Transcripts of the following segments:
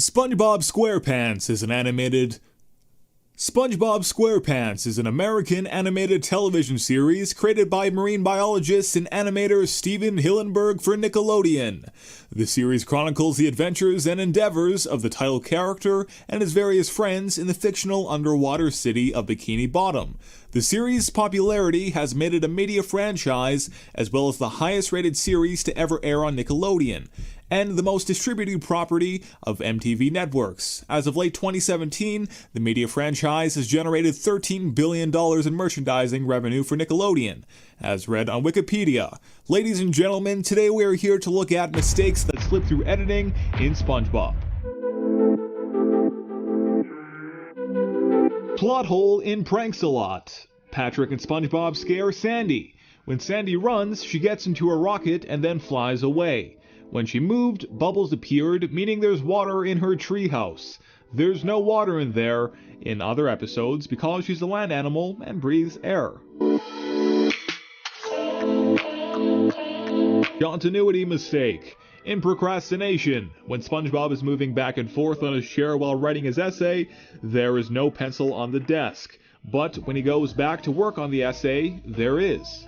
SpongeBob SquarePants is an American animated television series created by marine biologist and animator Steven Hillenburg for Nickelodeon. The series chronicles the adventures and endeavors of the title character and his various friends in the fictional underwater city of Bikini Bottom. The series' popularity has made it a media franchise, as well as the highest-rated series to ever air on Nickelodeon, and the most distributed property of MTV Networks. As of late 2017, the media franchise has generated $13 billion in merchandising revenue for Nickelodeon, as read on Wikipedia. Ladies and gentlemen, today we are here to look at mistakes that slip through editing in SpongeBob. Plot hole in Pranks-A-Lot. Patrick and SpongeBob scare Sandy. When Sandy runs, she gets into a rocket and then flies away. When she moved, bubbles appeared, meaning there's water in her treehouse. There's no water in there in other episodes because she's a land animal and breathes air. Continuity mistake. In procrastination, when SpongeBob is moving back and forth on his chair while writing his essay, there is no pencil on the desk. But when he goes back to work on the essay, there is.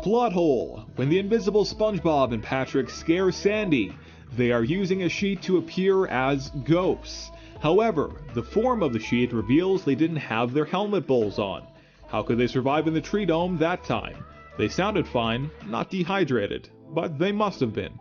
Plot hole. When the invisible SpongeBob and Patrick scare Sandy, they are using a sheet to appear as ghosts. However, the form of the sheet reveals they didn't have their helmet bowls on. How could they survive in the tree dome that time? They sounded fine, not dehydrated, but they must have been.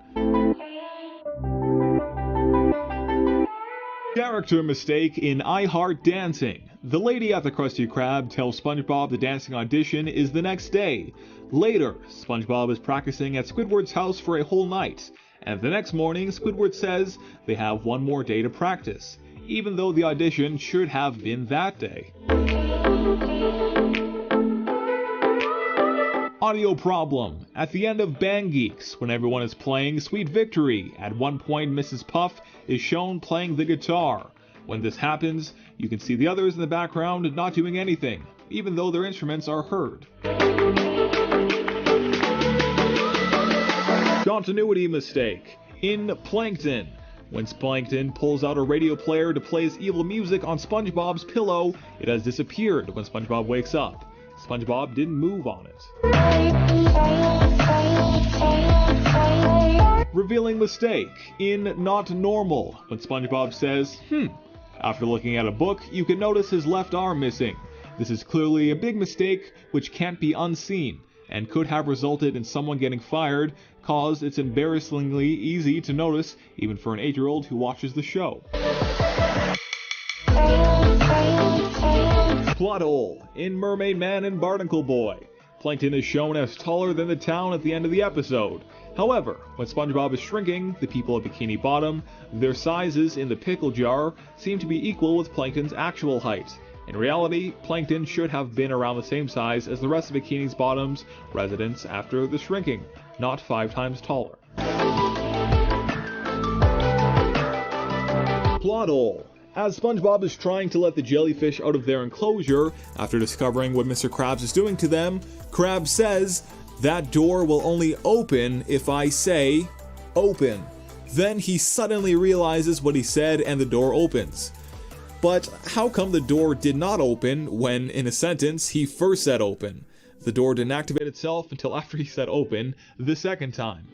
Character mistake in I Heart Dancing. The lady at the Krusty Krab tells SpongeBob the dancing audition is the next day. Later, SpongeBob is practicing at Squidward's house for a whole night, and the next morning Squidward says they have one more day to practice, even though the audition should have been that day. Audio problem. At the end of Bang Geeks, when everyone is playing Sweet Victory, at one point Mrs. Puff is shown playing the guitar. When this happens, you can see the others in the background not doing anything, even though their instruments are heard. Continuity mistake. In Plankton. When Plankton pulls out a radio player to play his evil music on SpongeBob's pillow, it has disappeared when SpongeBob wakes up. SpongeBob didn't move on it. Revealing mistake. In Not Normal. When SpongeBob says, After looking at a book, you can notice his left arm missing. This is clearly a big mistake which can't be unseen, and could have resulted in someone getting fired, cause it's embarrassingly easy to notice even for an 8-year-old who watches the show. Plot hole. In Mermaid Man and Barnacle Boy. Plankton is shown as taller than the town at the end of the episode. However, when SpongeBob is shrinking, the people of Bikini Bottom, their sizes in the pickle jar seem to be equal with Plankton's actual height. In reality, Plankton should have been around the same size as the rest of Bikini Bottom's residents after the shrinking, not 5 times taller. Plot hole. As SpongeBob is trying to let the jellyfish out of their enclosure, after discovering what Mr. Krabs is doing to them, Krabs says, "That door will only open if I say, open." Then he suddenly realizes what he said and the door opens. But how come the door did not open when, in a sentence, he first said open? The door didn't activate itself until after he said open the second time.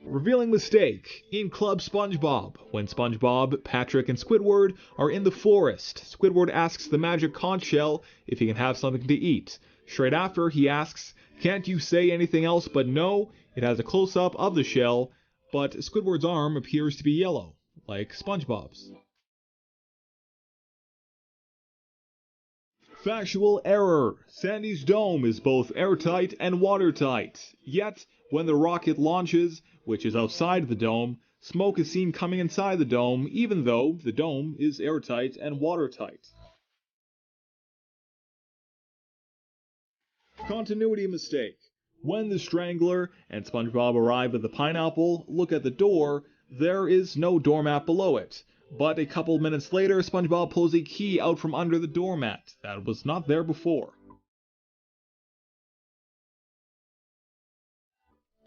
Revealing mistake. In Club SpongeBob. When SpongeBob, Patrick, and Squidward are in the forest, Squidward asks the magic conch shell if he can have something to eat. Straight after, he asks, "Can't you say anything else but no?" It has a close-up of the shell, but Squidward's arm appears to be yellow, like SpongeBob's. Factual error. Sandy's dome is both airtight and watertight. Yet, when the rocket launches, which is outside the dome, smoke is seen coming inside the dome, even though the dome is airtight and watertight. Continuity mistake. When the Strangler and SpongeBob arrive at the pineapple, look at the door, there is no doormat below it. But a couple minutes later, SpongeBob pulls a key out from under the doormat that was not there before.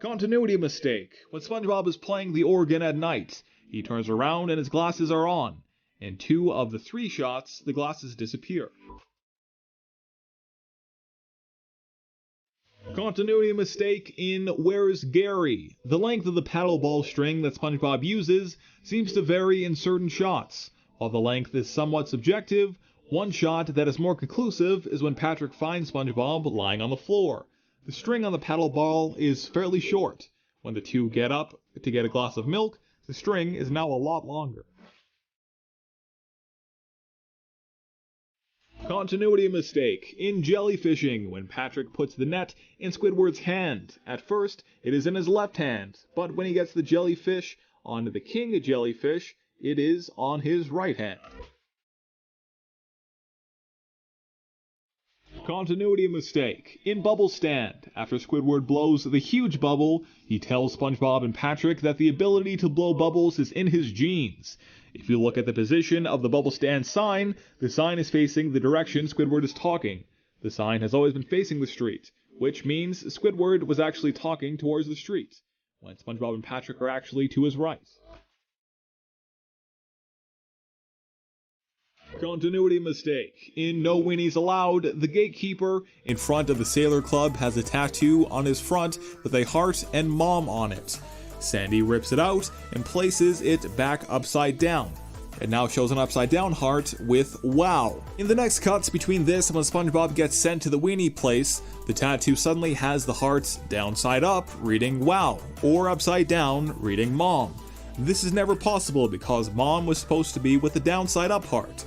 Continuity mistake. When SpongeBob is playing the organ at night, he turns around and his glasses are on. In 2 of the 3 shots, the glasses disappear. Continuity mistake in Where's Gary? The length of the paddle ball string that SpongeBob uses seems to vary in certain shots. While the length is somewhat subjective, one shot that is more conclusive is when Patrick finds SpongeBob lying on the floor. The string on the paddle ball is fairly short. When the two get up to get a glass of milk, the string is now a lot longer. Continuity mistake in jellyfishing when Patrick puts the net in Squidward's hand. At first, it is in his left hand, but when he gets the jellyfish onto the king jellyfish, it is on his right hand. Continuity mistake in Bubble Stand. After Squidward blows the huge bubble, he tells SpongeBob and Patrick that the ability to blow bubbles is in his genes. If you look at the position of the Bubble Stand sign, the sign is facing the direction Squidward is talking. The sign has always been facing the street, which means Squidward was actually talking towards the street, when SpongeBob and Patrick are actually to his right. Continuity mistake. In No Weenies Allowed, the gatekeeper in front of the Sailor Club has a tattoo on his front with a heart and mom on it. Sandy rips it out and places it back upside down. It now shows an upside down heart with wow. In the next cuts between this and when SpongeBob gets sent to the weenie place, the tattoo suddenly has the heart downside up reading wow, or upside down reading mom. This is never possible because mom was supposed to be with the downside up heart.